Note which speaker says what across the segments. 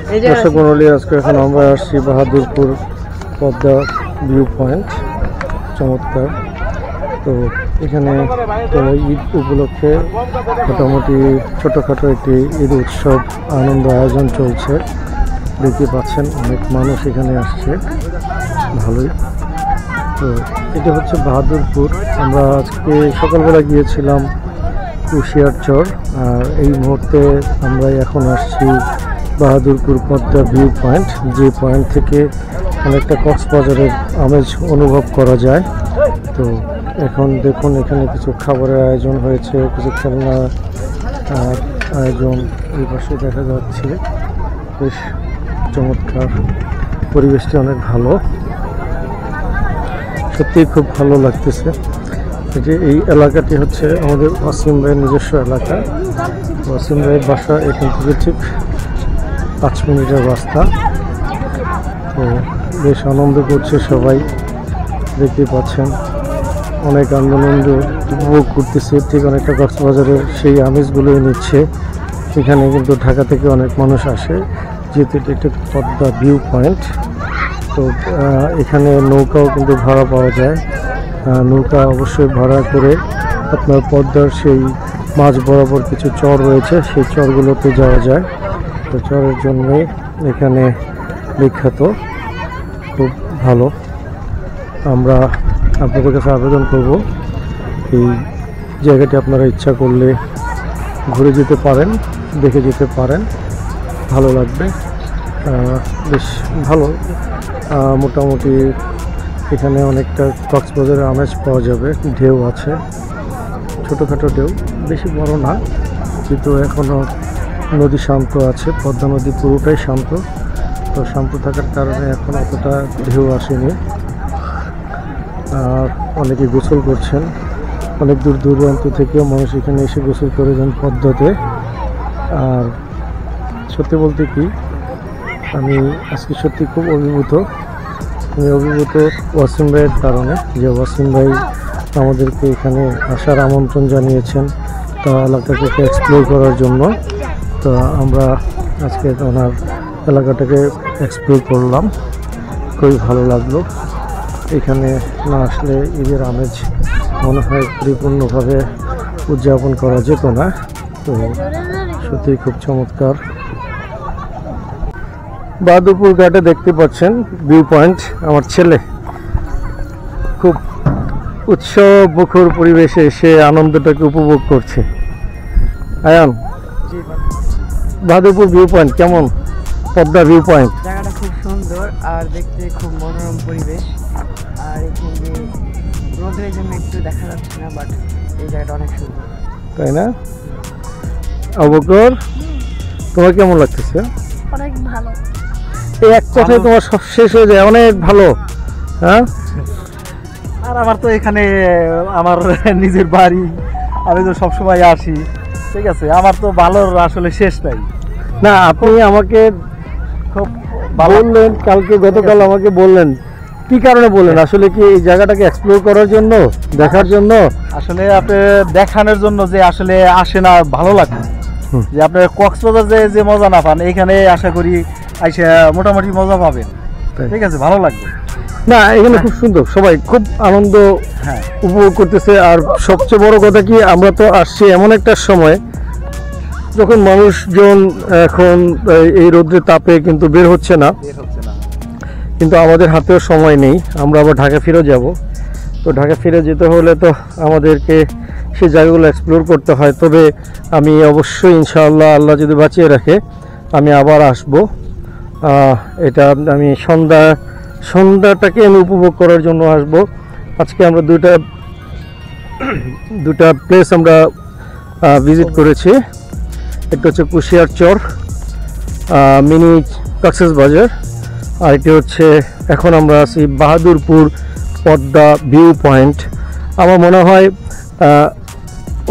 Speaker 1: দর্শক মণ্ডলী, আজকে এখন আমরা আসছি বাহাদুরপুর পদ্মা ভিউ পয়েন্ট। চমৎকার। তো এখানে ঈদ উপলক্ষে মোটামুটি ছোটোখাটো একটি ঈদ উৎসব আনন্দ আয়োজন চলছে। দেখতে পাচ্ছেন অনেক মানুষ এখানে আসছে, ভালোই। তো এটা হচ্ছে বাহাদুরপুর। আমরা আজকে সকালবেলা গিয়েছিলাম কুশিয়ারচর, আর এই মুহূর্তে আমরা এখন আসছি বাহাদুরপুর পদ্মা ভিউ পয়েন্ট, যে পয়েন্ট থেকে অনেকটা কক্সবাজারের আমেজ অনুভব করা যায়। তো এখন দেখুন, এখানে কিছু খাবারের আয়োজন হয়েছে, কিছু খেলনার আয়োজন এই পাশে দেখা যাচ্ছে। বেশ চমৎকার, পরিবেশটি অনেক ভালো, সত্যিই খুব ভালো লাগতেছে। এই এলাকাটি হচ্ছে আমাদের ওয়াসিম ভাইয়ের নিজস্ব এলাকা। ওয়াসিম ভাইয়ের বাসা এখান থেকে ঠিক 5 মিনিটের রাস্তা। তো বেশ আনন্দ করছে সবাই, দেখতে পাচ্ছেন। অনেক আনন্দ উপভোগ করতেছে, ঠিক অনেকটা কক্সবাজারের সেই আমেজগুলোই নিচ্ছে। এখানে কিন্তু ঢাকা থেকে অনেক মানুষ আসে, যেহেতু এটা একটা পদ্মা ভিউ পয়েন্ট। তো এখানে নৌকাও কিন্তু ভাড়া পাওয়া যায়। নৌকা অবশ্যই ভাড়া করে আপনার পদ্মার সেই মাঝ বরাবর কিছু চর রয়েছে, সেই চরগুলোতে যাওয়া যায়। তো চরের জন্যে এখানে বিখ্যাত, খুব ভালো। আমরা আপনাদের কাছে আবেদন করব, এই জায়গাটি আপনারা ইচ্ছা করলে ঘুরে যেতে পারেন, দেখে যেতে পারেন, ভালো লাগবে। বেশ ভালো, মোটামুটি এখানে অনেকটা কক্সবাজারের আমেজ পাওয়া যাবে। ঢেউ আছে, ছোটোখাটো ঢেউ, বেশি বড় না, কিন্তু এখনও নদী শান্ত আছে। পদ্মা নদী পুরোটাই শান্ত। তো শান্ত থাকার কারণে এখন অতটা ঢেউ আসেনি। আর অনেকে গোসল করছেন, অনেক দূর দূরান্ত থেকেও মানুষ এখানে এসে গোসল করে যান পদ্মাতে। আর সত্যি বলতে কি, আমি আজকে সত্যি খুব অভিভূত। আমি অভিভূত ওয়াসিম ভাইয়ের কারণে, যে ওয়াসিম ভাই আমাদেরকে এখানে আসার আমন্ত্রণ জানিয়েছেন, তা এলাকাটাকে এক্সপ্লোর করার জন্য। তো আমরা আজকে ওনার এলাকাটাকে এক্সপ্লোর করলাম, খুবই ভালো লাগলো। এখানে না আসলে ঈদের আমেজ মনে হয় পরিপূর্ণভাবে উদযাপন করা যেত না। তো সত্যিই খুব চমৎকার। বাহাদুরপুর ঘাটে দেখতে পাচ্ছেন ভিউ পয়েন্ট। আমার ছেলে খুব উৎসব মুখর পরিবেশে সে আনন্দটাকে উপভোগ করছে। আয়ান, বাহাদুরপুর ভিউ পয়েন্ট কেমন? পদ্মা ভিউ পয়েন্ট
Speaker 2: জায়গাটা খুব সুন্দর আর দেখতে খুব মনোরম পরিবেশ। আর এখানে রোদের জন্য একটু দেখা যাচ্ছে না, বাট এই জায়গাটা অনেক সুন্দর,
Speaker 1: তাই না? অবকর, তোমার কেমন লাগতেছে?
Speaker 2: অনেক ভালো।
Speaker 1: এই এক কথায় তোমার সব শেষ হয়ে যায়, অনেক ভালো। হ্যাঁ,
Speaker 3: আর আমার তো এখানে আমার নিজের বাড়ি, আমি তো সবসময় আসি, ঠিক আছে। আমার তো ভালোর আসলে শেষ নাই।
Speaker 1: না, আপনি আমাকে খুব বললেন কালকে, গতকাল আমাকে বললেন, কি কারণে বললেন? আসলে কি এই জায়গাটাকে এক্সপ্লোর করার জন্য, দেখার জন্য?
Speaker 3: আসলে আপনি দেখানোর জন্য যে আসলে আসে না, ভালো লাগে যে আপনি কক্সবাজার যে মজা না পান, এখানে আশা করি আইসা মোটামুটি মজা পাবেন, ঠিক আছে, ভালো লাগবে।
Speaker 1: না, এখানে খুব সুন্দর, সবাই খুব আনন্দ উপভোগ করতেছে। আর সবচেয়ে বড় কথা কি, আমরা তো আসছি এমন একটা সময় যখন মানুষজন এখন এই রৌদ্রের তাপে কিন্তু বের হচ্ছে না, কিন্তু আমাদের হাতেও সময় নেই। আমরা আবার ঢাকা ফিরে যাব। তো ঢাকা ফিরে যেতে হলে তো আমাদেরকে সেই জায়গাগুলো এক্সপ্লোর করতে হয়। তবে আমি অবশ্যই ইনশাআল্লাহ, আল্লাহ যদি বাঁচিয়ে রাখে, আমি আবার আসব। এটা আমি সন্ধ্যাটাকে আমি উপভোগ করার জন্য আসব। আজকে আমরা দুটা প্লেস আমরা ভিজিট করেছি। একটা হচ্ছে কুশিয়ারচর, মিনি কক্সবাজার, আর এটি হচ্ছে এখন আমরা আছি বাহাদুরপুর পদ্মা ভিউ পয়েন্ট। আমার মনে হয়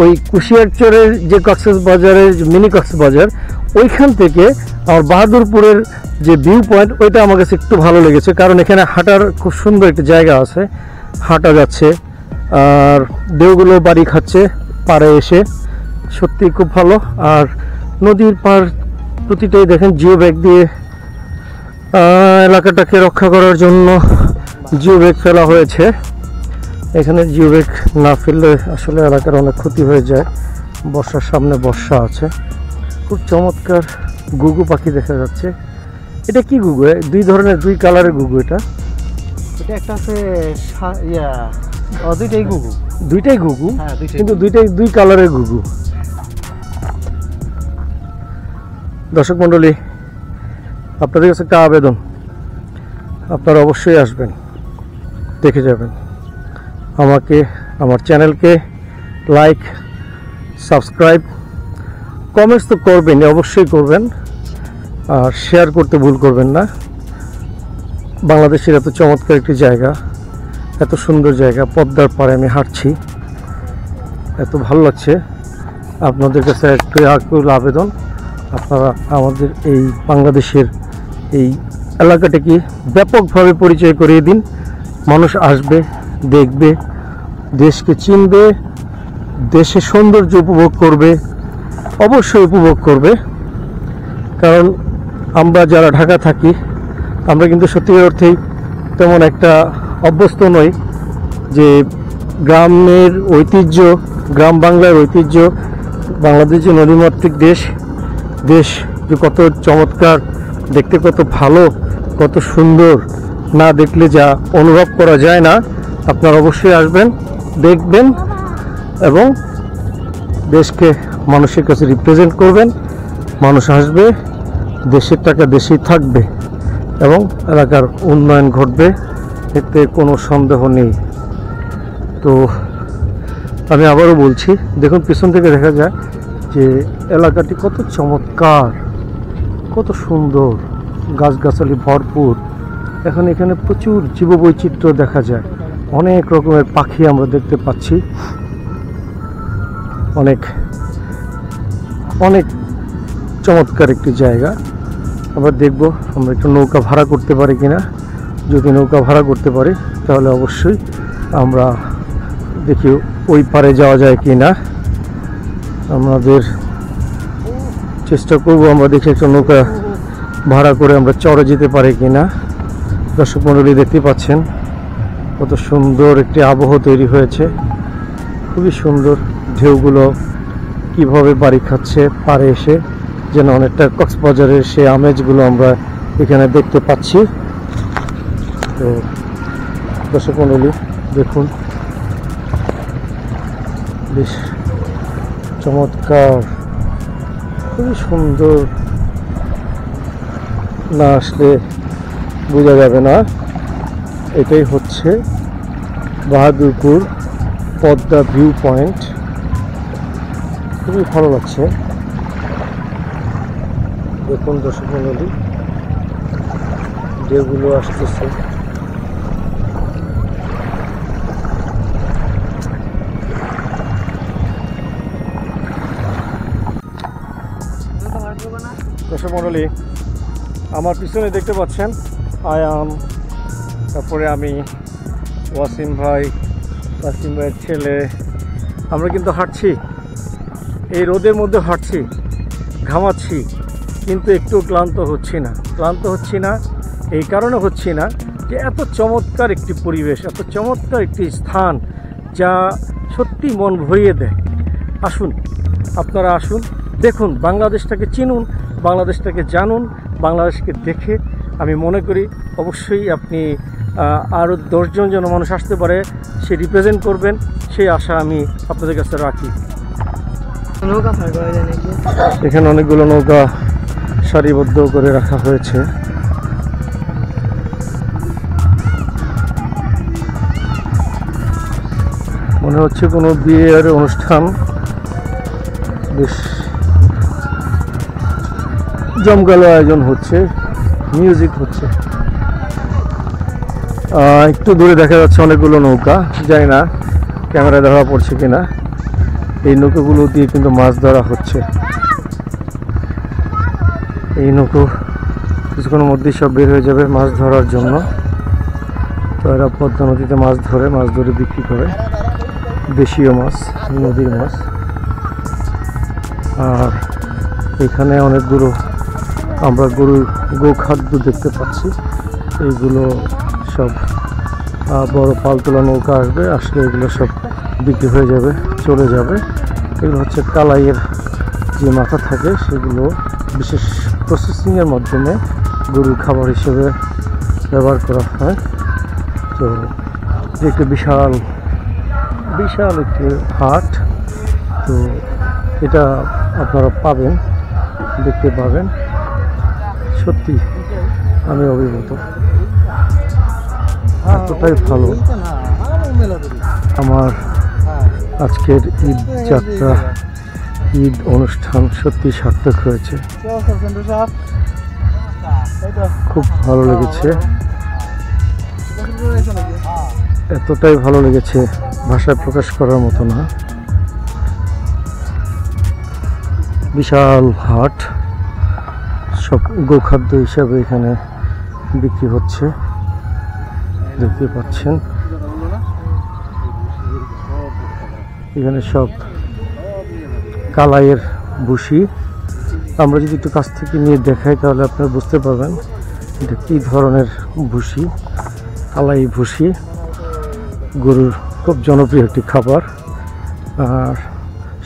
Speaker 1: ওই কুশিয়ারচরের যে কক্সবাজারের মিনি কক্সবাজার, ওইখান থেকে আমার বাহাদুরপুরের যে ভিউ পয়েন্ট, ওইটা আমার কাছে একটু ভালো লেগেছে। কারণ এখানে হাঁটার খুব সুন্দর একটা জায়গা আছে, হাঁটা যাচ্ছে, আর ঢেউগুলো বাড়ি খাচ্ছে পাড়ে এসে, সত্যি খুব ভালো। আর নদীর পাড় প্রতিটাই দেখেন জিও ব্যাগ দিয়ে এলাকাটাকে রক্ষা করার জন্য জিও ব্যাগ ফেলা হয়েছে। এখানে জিও ব্যাগ না ফেললে আসলে এলাকার অনেক ক্ষতি হয়ে যায়। বর্ষার সামনে বর্ষা আছে। খুব চমৎকার গুগু পাখি দেখা যাচ্ছে। এটা কি গুগু? দুই ধরনের, দুই কালারের গুগু। এটা
Speaker 3: একটা আছে দুইটাই গুগু।
Speaker 1: দুইটাই গুগু,
Speaker 3: হ্যাঁ,
Speaker 1: কিন্তু দুইটাই দুই কালারের গুগু। দর্শক মণ্ডলী, আপনাদের কাছে একটা আবেদন, আপনারা অবশ্যই আসবেন, দেখে যাবেন। আমাকে, আমার চ্যানেলকে লাইক, সাবস্ক্রাইব, কমেন্টস তো করবেন, অবশ্যই করবেন, আর শেয়ার করতে ভুল করবেন না। বাংলাদেশের এত চমৎকার একটি জায়গা, এত সুন্দর জায়গা, পদ্মার পাড়ে আমি হাঁটছি, এত ভালো লাগছে। আপনাদের কাছে একটু আকুল আবেদন, আপনারা আমাদের এই বাংলাদেশের এই এলাকাটাকে ব্যাপকভাবে পরিচয় করিয়ে দিন। মানুষ আসবে, দেখবে, দেশকে চিনবে, দেশের সৌন্দর্য উপভোগ করবে, অবশ্যই উপভোগ করবে। কারণ আমরা যারা ঢাকা থাকি, আমরা কিন্তু সত্যিকার অর্থেই তেমন একটা অভ্যস্ত নই যে গ্রামের ঐতিহ্য, গ্রাম বাংলার ঐতিহ্য, বাংলাদেশ যে নদীমাতৃক দেশ, দেশ যে কত চমৎকার, দেখতে কত ভালো, কত সুন্দর, না দেখলে যা অনুভব করা যায় না। আপনারা অবশ্যই আসবেন, দেখবেন এবং দেশকে মানুষের কাছে রিপ্রেজেন্ট করবেন। মানুষ আসবে, দেশের টাকা দেশেই থাকবে এবং এলাকার উন্নয়ন ঘটবে, এতে কোনো সন্দেহ নেই। তো আমি আবারও বলছি, দেখুন পিছন থেকে দেখা যায় যে এলাকাটি কত চমৎকার, কত সুন্দর, গাছগাছালি ভরপুর। এখানে প্রচুর জীববৈচিত্র্য দেখা যায়, অনেক রকমের পাখি আমরা দেখতে পাচ্ছি। অনেক অনেক চমৎকার একটি জায়গা। আবার দেখব আমরা একটু নৌকা ভাড়া করতে পারি কিনা। যদি নৌকা ভাড়া করতে পারি তাহলে অবশ্যই আমরা দেখি ওই পারে যাওয়া যায় কি না। আমাদের চেষ্টা করব, আমরা দেখি একটা নৌকা ভাড়া করে আমরা চরে যেতে পারি কিনা। দর্শক মণ্ডলী, দেখতে পাচ্ছেন কত সুন্দর একটি আবহ তৈরি হয়েছে, খুবই সুন্দর। ঢেউগুলো কিভাবে বাড়ি খাচ্ছে পাড়ে এসে, যেন অনেকটা কক্সবাজারের সেই আমেজগুলো আমরা এখানে দেখতে পাচ্ছি। তো দর্শক মণ্ডলী, দেখুন বেশ চমৎকার, খুবই সুন্দর, না আসলে বোঝা যাবে না। এটাই হচ্ছে বাহাদুরপুর পদ্মা ভিউ পয়েন্ট। খুবই ভালো লাগছে। দেখুন দর্শক মণ্ডলী, ঢেউগুলো আসতেছে। দর্শক মণ্ডলী, আমার পিছনে দেখতে পাচ্ছেন আয়ান, তারপরে আমি, ওয়াসিম ভাইয়ের ছেলে। আমরা কিন্তু হাঁটছি, এই রোদের মধ্যে হাঁটছি, ঘামাচ্ছি, কিন্তু একটু ক্লান্ত হচ্ছি না। এই কারণে হচ্ছি না যে এত চমৎকার একটি পরিবেশ, এত চমৎকার একটি স্থান, যা সত্যি মন ভরিয়ে দেয়। আসুন, আপনারা আসুন, দেখুন, বাংলাদেশটাকে চিনুন, বাংলাদেশটাকে জানুন। বাংলাদেশকে দেখে আমি মনে করি অবশ্যই আপনি আরও 10 জন যেন মানুষ আসতে পারে, সে রিপ্রেজেন্ট করবেন, সেই আশা আমি আপনাদের কাছে রাখি।
Speaker 2: নৌকা ভাড়া করা যায় নাকি?
Speaker 1: এখানে অনেকগুলো নৌকা সারিবদ্ধ করে রাখা হয়েছে। মনে হচ্ছে কোনো বিয়ের অনুষ্ঠান, বেশ জমকালো আয়োজন হচ্ছে, মিউজিক হচ্ছে। একটু দূরে দেখা যাচ্ছে অনেকগুলো নৌকা, জানি না ক্যামেরায় ধরা পড়ছে কিনা। এই নৌকাগুলো দিয়ে কিন্তু মাছ ধরা হচ্ছে। এই নৌকো কিছুক্ষণের মধ্যেই সব বের হয়ে যাবে মাছ ধরার জন্য। তো এরা পদ্মা নদীতে মাছ ধরে বিক্রি করে, দেশীয় মাছ, নদীর মাছ। আর এখানে অনেকগুলো আমরা গোখাদ্য দেখতে পাচ্ছি। এইগুলো সব বড় পালতোলা নৌকা আসলে এগুলো সব বিক্রি হয়ে যাবে, চলে যাবে। এগুলো হচ্ছে কালাইয়ের যে মাথা থাকে সেগুলো বিশেষ প্রসেসিংয়ের মাধ্যমে গরুর খাবার হিসেবে ব্যবহার করা হয়। তো একটি বিশাল একটি হাট। তো এটা আপনারা পাবেন, দেখতে পাবেন। সত্যি আমি অভিভূত, এতটাই ভালো। আমার আজকের ঈদ যাত্রা, ঈদ অনুষ্ঠান সত্যি সার্থক হয়েছে। খুব ভালো লেগেছে, এতটাই ভালো লেগেছে ভাষায় প্রকাশ করার মতো না। বিশাল হাট, সব গোখাদ্য হিসাবে এখানে বিক্রি হচ্ছে, দেখতে পাচ্ছেন। এখানে সব কালাইয়ের ভুসি। আমরা যদি একটু কাছ থেকে নিয়ে দেখাই তাহলে আপনারা বুঝতে পারবেন এটা কী ধরনের ভুসি। কালাই ভুসি গরুর খুব জনপ্রিয় একটি খাবার। আর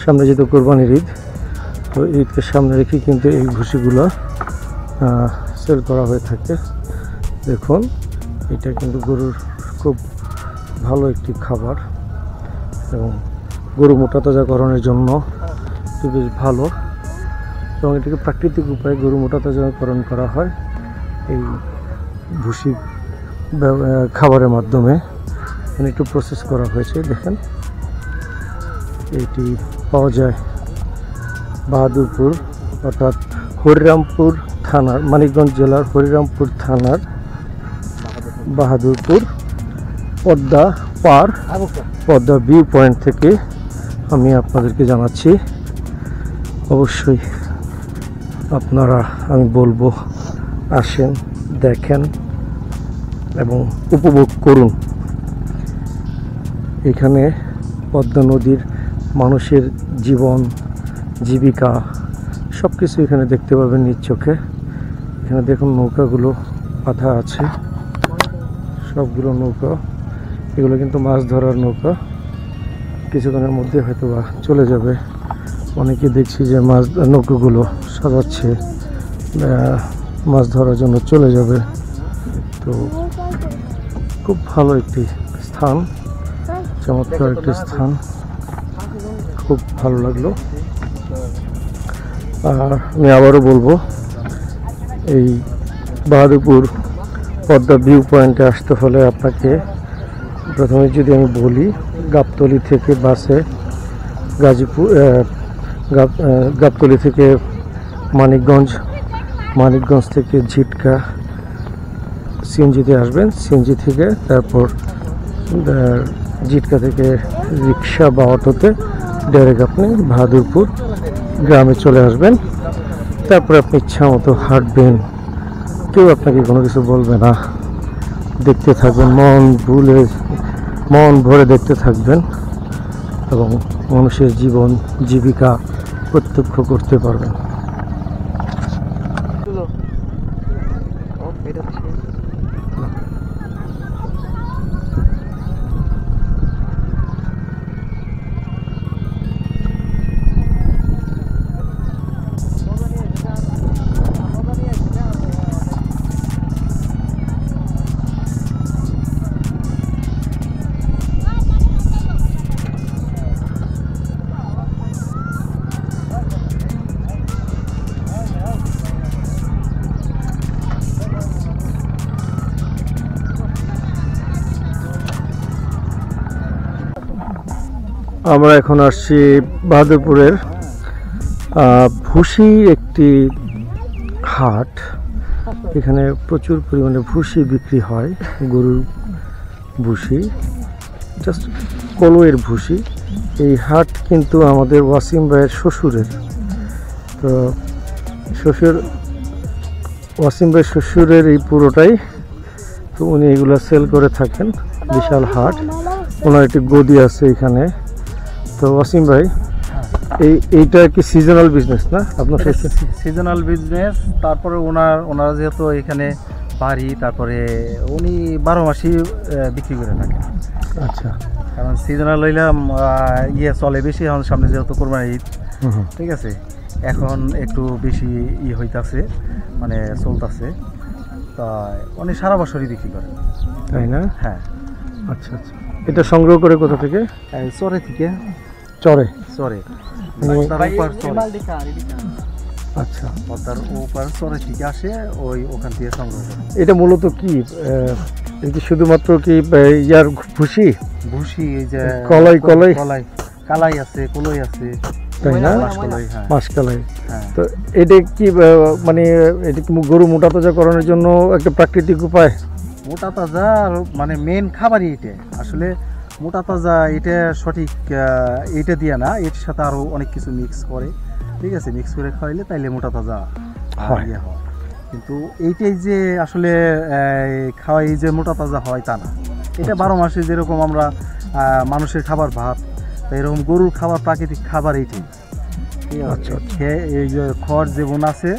Speaker 1: সামনে যেহেতু কোরবানির ঈদ, তো ঈদকে সামনে রেখে কিন্তু এই ভুসিগুলো সেল করা হয়ে থাকে। দেখুন, এটা কিন্তু গরুর খুব ভালো একটি খাবার এবং গরু মোটা তাজাকরণের জন্য বেশ ভালো, এবং এটাকে প্রাকৃতিক উপায়ে গরু মোটা তাজাকরণ করা হয় এই ভুসি খাবারের মাধ্যমে। এখানে একটু প্রসেস করা হয়েছে। দেখেন, এটি পাওয়া যায় বাহাদুরপুর, অর্থাৎ হরিরামপুর থানার, মানিকগঞ্জ জেলার হরিরামপুর থানার বাহাদুরপুর পদ্মা ভিউ পয়েন্ট থেকে আমি আপনাদেরকে জানাচ্ছি। অবশ্যই আপনারা, আমি বলবো, আসেন, দেখেন এবং উপভোগ করুন। এখানে পদ্মা নদীর মানুষের জীবন জীবিকা সব কিছু এখানে দেখতে পাবেন নিজ চোখে। এখানে দেখুন নৌকাগুলো বাঁধা আছে, সবগুলো নৌকা। এগুলো কিন্তু মাছ ধরার নৌকা, কিছুক্ষণের মধ্যে হয়তো বা চলে যাবে। অনেকে দেখছি যে নৌকাগুলো সাজাচ্ছে, মাছ ধরার জন্য চলে যাবে। তো খুব ভালো একটি স্থান, চমৎকার একটি স্থান, খুব ভালো লাগলো। আর আমি আবারও বলবো, এই বাহাদুরপুর পদ্মা ভিউ পয়েন্টে আসতে হলে আপনাকে প্রথমে যদি আমি বলি, গাবতলী থেকে বাসে গাবতলী থেকে মানিকগঞ্জ থেকে ঝিটকা সিএনজিতে আসবেন। সিএনজি থেকে তারপর ঝিটকা থেকে রিক্সা বা অটোতে ডাইরেক্ট আপনি বাহাদুরপুর গ্রামে চলে আসবেন। তারপর আপনি ইচ্ছা মতো হাঁটবেন, কেউ আপনাকে কোনো কিছু বলবে না। দেখতে থাকবেন, মন ভরে দেখতে থাকবেন এবং মানুষের জীবন জীবিকা প্রত্যক্ষ করতে পারবেন। আমরা এখন আসছি বাহাদুরপুরের ভুসি একটি হাট। এখানে প্রচুর পরিমাণে ভুসি বিক্রি হয়, গরুর ভুসি, জাস্ট কলয়ের ভুসি। এই হাট কিন্তু আমাদের ওয়াসিম ভাইয়ের শ্বশুরের। তো ওয়াসিম ভাইয়ের শ্বশুরের এই পুরোটাই। তো উনি এগুলো সেল করে থাকেন। বিশাল হাট, ওনার একটি গদি আছে এখানে। তো ওয়াসিম ভাই, এইটা কি সিজনাল বিজনেস না আপনার?
Speaker 3: Seasonal business. তারপরে ওনারা যেহেতু এখানে বাড়ি, তারপরে উনি 12 মাসই বিক্রি করে থাকেন।
Speaker 1: আচ্ছা,
Speaker 3: কারণ সিজনাল হইলাম চলে বেশি। এখন সামনে যেহেতু কোরবানি ঈদ, ঠিক আছে, এখন একটু বেশি হইতাছে, মানে চলতেছে, তা উনি সারা বছরই বিক্রি করেন।
Speaker 1: তাই না?
Speaker 3: হ্যাঁ।
Speaker 1: আচ্ছা আচ্ছা, এটা সংগ্রহ করে কোথা থেকে?
Speaker 3: চরে থেকে।
Speaker 1: চরে?
Speaker 3: চরে।
Speaker 1: আচ্ছা,
Speaker 3: পদ্মার ওপার চরে থেকে আসে, ওখান থেকে সংগ্রহ করে।
Speaker 1: এটা মূলত কি শুধুমাত্র কি ইয়ার ভুসি?
Speaker 3: ভুসি, এই যে
Speaker 1: কলাই
Speaker 3: কালাই আছে, কলই আছে,
Speaker 1: তাই না? মাসকালাই। তো এটা কি মানে এটা কি গরু মোটা তাজা করানোর জন্য একটা প্রাকৃতিক উপায়?
Speaker 3: মোটা তাজা মানে মেন খাবারই এটা। আসলে মোটা তাজা এটা সঠিক এইটা দিয়ে না, এর সাথে আরো অনেক কিছু মিক্স করে, ঠিক আছে, মিক্স করে খাওয়াইলে তাইলে মোটা তাজা হয়। কিন্তু এইটাই যে আসলে খাওয়াই যে মোটা তাজা হয় তা না। এটা 12 মাসে যেরকম আমরা মানুষের খাবার ভাত, এরকম গরুর খাবার প্রাকৃতিক খাবার এইটাই।
Speaker 1: আচ্ছা,
Speaker 3: এই যে খড় যে বোন আছে,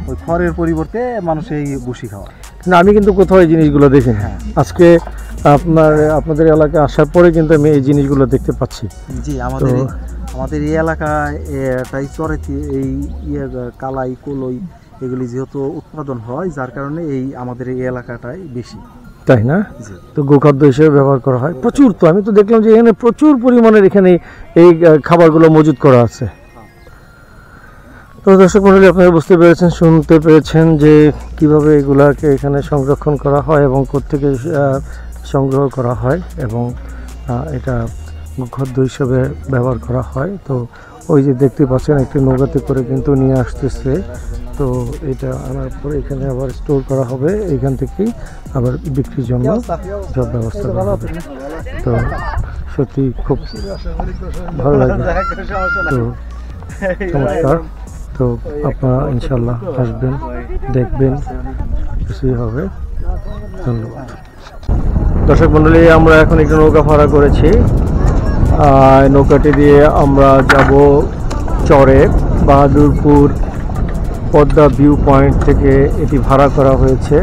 Speaker 3: ওই খড়ের পরিবর্তে মানুষ এই ভুসি খাওয়া।
Speaker 1: না, আমি কিন্তু কোথাও এই জিনিসগুলো দেখি না। আজকে আপনাদের এলাকায় আসার পরে কিন্তু আমি এই জিনিসগুলো দেখতে পাচ্ছি।
Speaker 3: জি, আমাদের এই এলাকায় তাই চরেতে এই কালাই, কলই এগুলি যেহেতু উৎপাদন হয়, যার কারণে আমাদের এই এলাকাটাই বেশি।
Speaker 1: তাই না? তো গোখাদ্য হিসেবে ব্যবহার করা হয় প্রচুর। তো আমি তো দেখলাম যে এখানে প্রচুর পরিমাণের এখানে এই খাবারগুলো মজুত করা আছে। তো দর্শক মণ্ডলী, আপনারা বুঝতে পেরেছেন, শুনতে পেরেছেন যে কিভাবে এগুলাকে এখানে সংরক্ষণ করা হয় এবং কোত্থেকে সংগ্রহ করা হয় এবং এটা খাদ্য হিসেবে ব্যবহার করা হয়। তো ওই যে দেখতে পাচ্ছেন একটি নৌকাতে করে কিন্তু নিয়ে আসতেছে। তো এটা আনার পরে এখানে আবার স্টোর করা হবে, এইখান থেকেই আবার বিক্রির জন্য সব ব্যবস্থা করা হবে। তো সত্যি খুব ভালো লাগে, তো চমৎকার। তো আপনারা ইনশাল্লাহ আসবেন, দেখবেন, কিছুই হবে। ধন্যবাদ। দর্শক মণ্ডলী, আমরা এখন একটু নৌকা ভাড়া করেছি। নৌকাটি দিয়ে আমরা যাব চরে। বাহাদুরপুর পদ্মা ভিউ পয়েন্ট থেকে এটি ভাড়া করা হয়েছে।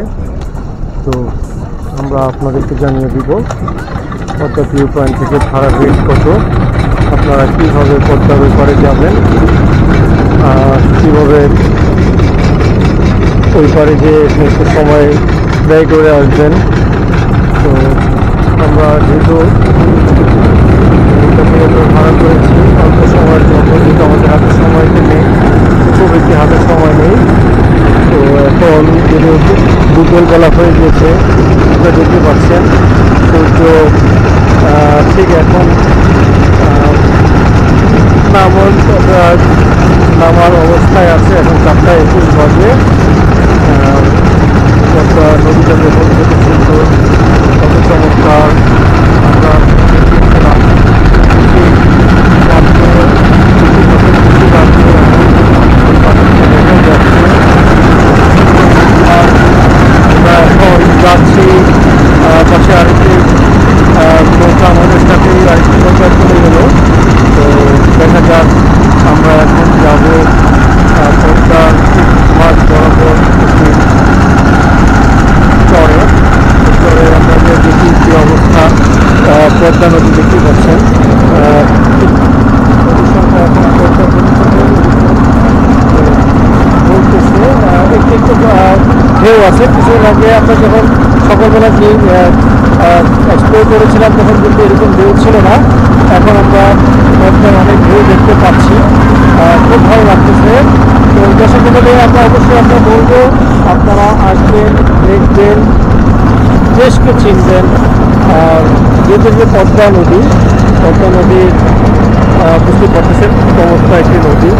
Speaker 1: তো আমরা আপনাদেরকে জানিয়ে দিব পদ্মা ভিউ পয়েন্ট থেকে ভাড়া রেট কত, আপনারা কীভাবে পদ্মার ওপারে যাবেন, কীভাবে ওই পারে যে একটু সময় ব্যয় করে আসবেন। তো আমরা যেহেতু ভাড়া করেছি অল্প সময়ের জন্য, কিন্তু আমাদের হাতে সময় নেই, খুব বেশি হাতে সময় নেই। তো এখন যেহেতু দুপুরবেলা হয়ে গিয়েছে, আপনারা দেখতে পাচ্ছেন সূর্য ঠিক এখন নামার অবস্থায় আছে। এখন 4:21 বাজে। নদীটা দেখুন কত সুন্দর, কত চমৎকার। আমরা এখন যাচ্ছি পাশে আরেকটি নৌকা আমাদের সাথেই আরেকটি নৌকা চলে গেল। তো দেখা যাক, আমরা এখন যাব পদ্মার মাঝ বরাবর চরে। চরে আমরা যে দেখি যে অবস্থা, পদ্মা নদী দেখতে পাচ্ছেন। নদীর সংখ্যা এখন পদ্মা বলতেছে একটু একটু ঢেউ আছে। কিছুদিন আগে আমরা যখন সকালবেলা যে এক্সপ্লোর করেছিলাম তখন কিন্তু এরকম ঢেউ ছিল না। এখন আমরা পদ্মার অনেক ঢেউ দেখতে পাচ্ছি, খুব ভালো লাগতেছে। তো দর্শক মণ্ডলী, আমরা অবশ্যই আমরা বলবো আপনারা আসবেন, দেখবেন, দেশকে চিনবেন। আর যেহেতু যে পদ্মা নদী বুঝতে পারতেছেন চমৎকার একটি নদী,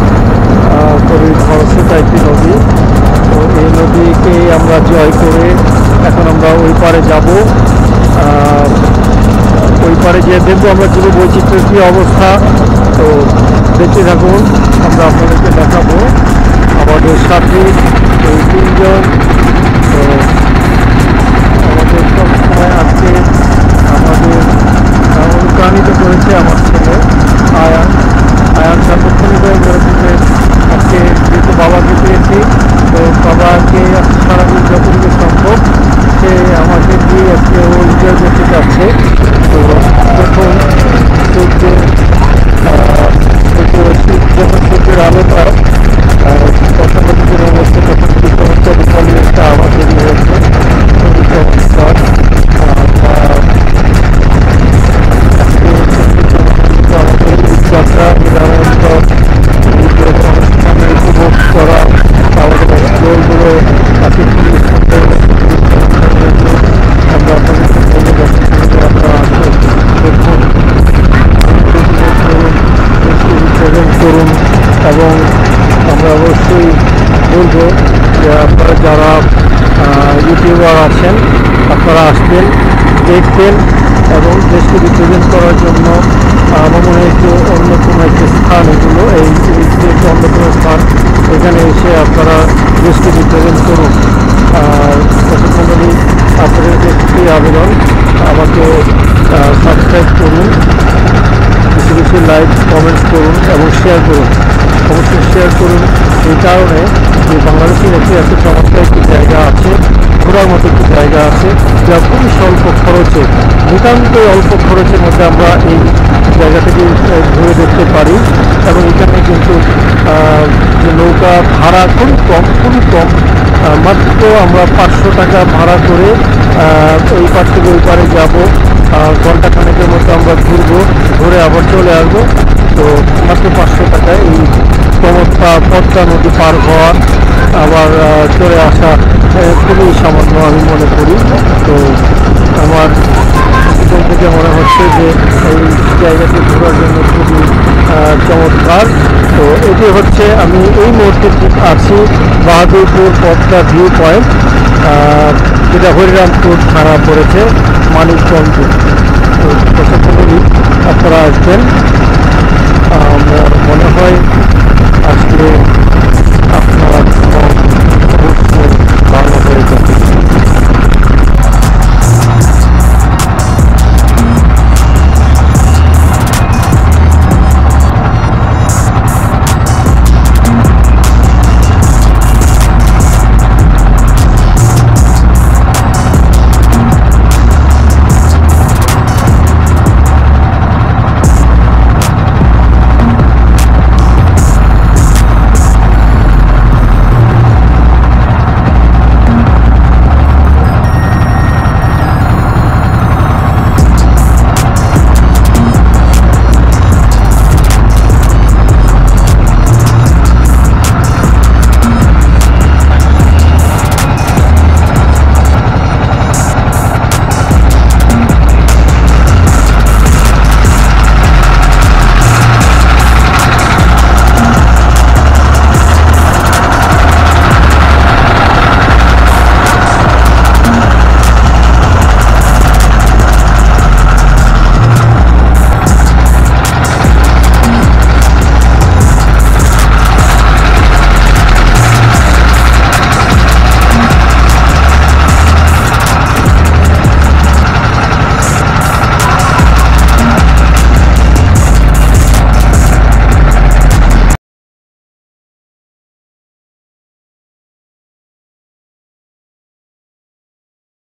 Speaker 1: খুবই খরস্রোতা একটি নদী। তো এই নদীকে আমরা জয় করে এখন আমরা ওই পারে যাব। ওই পারে গিয়ে দেখবো আমরা জীব বৈচিত্র্যের কী অবস্থা। তো দেখতে থাকুন, আমরা আপনাদেরকে দেখাবো। আমাদের সাথে এই 3 জন। তো আমাদের সবসময় আজকে আমাদের অনুপ্রাণিত করেছে আমার ছেলে আয়ান সার্বক্ষণিক ইউটিউবার আছেন, আপনারা আসবেন, দেখবেন এবং দেশকে রিপ্রেজেন্ট করার জন্য আমার মনে হয় একটু অন্যতম একটি স্থান এগুলো, এই একটি অন্যতম স্থান। এখানে এসে আপনারা দেশকে রিপ্রেজেন্ট করুন। আর দর্শক মণ্ডলী, আপনাদের একটি আবেদন, আমাকে সাবস্ক্রাইব করুন, বেশি বেশি লাইক কমেন্টস করুন এবং শেয়ার করুন। অবশ্যই শেয়ার করুন এই কারণে যে বাংলাদেশের এত চমৎকার একটি জায়গা আছে, ঘোরার মতো একটি জায়গা আছে, যা খুবই স্বল্প খরচে, নিতান্তই অল্প খরচের মধ্যে আমরা এই জায়গাটাকে ঘুরে দেখতে পারি। এবং এখানে কিন্তু যে নৌকা ভাড়া খুবই কম, মাত্র আমরা 500 টাকা ভাড়া করে ওই পার থেকে ওই পারে যাবো, ঘন্টাখানেকের মতো আমরা ঘুরবো, ঘুরে আবার চলে আসবো। তো মাত্র 500 টাকায় এই চমৎকার পদ্মা নদী পার হওয়া আবার চলে আসা খুবই সামান্য আমি মনে করি। তো আমার এখান থেকে মনে হচ্ছে যে এই জায়গাটি ঘোরার জন্য খুবই চমৎকার। তো এটি হচ্ছে, আমি এই মুহূর্তে আছি বাহাদুরপুর পদ্মা ভিউ পয়েন্ট, যেটা হরিরামপুর থানা পড়েছে, মানিকগঞ্জে। তো দর্শক মণ্ডলী, আপনারা আসবেন, আমার মনে হয় আজকে